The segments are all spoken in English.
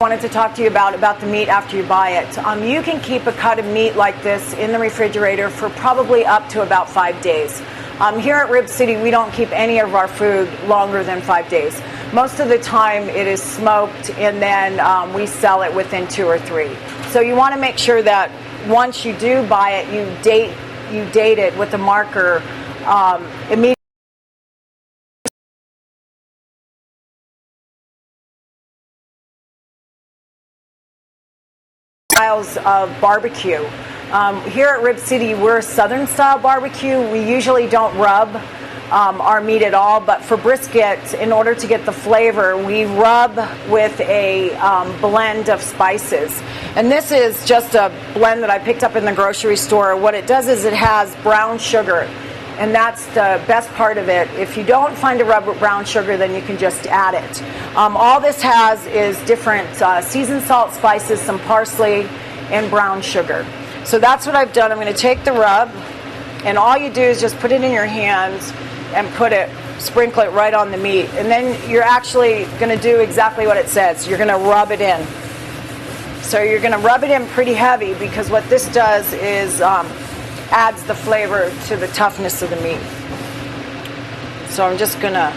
Wanted to talk to you about the meat after you buy it. You can keep a cut of meat like this in the refrigerator for probably up to about 5 days. Here at Rib City, we don't keep any of our food longer than 5 days. Most of the time it is smoked, and then we sell it within 2 or 3. So you want to make sure that once you do buy it, you date it with a marker immediately. Styles of barbecue. Here at Rib City, we're Southern style barbecue. We usually don't rub our meat at all, but for brisket, in order to get the flavor, we rub with a blend of spices. And this is just a blend that I picked up in the grocery store. What it does is it has brown sugar, and that's the best part of it. If you don't find a rub with brown sugar, then you can just add it. All this has is different seasoned salt, spices, some parsley, and brown sugar. So that's what I've done. I'm going to take the rub, and all you do is just put it in your hands and sprinkle it right on the meat. And then you're actually going to do exactly what it says. You're going to rub it in. So you're going to rub it in pretty heavy, because what this does is adds the flavor to the toughness of the meat. So I'm just going to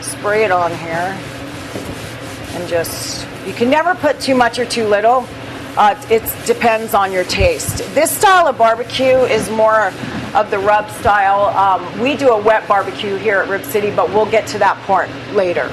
spray it on here, and you can never put too much or too little. It depends on your taste. This style of barbecue is more of the rub style. We do a wet barbecue here at Rib City, but we'll get to that part later.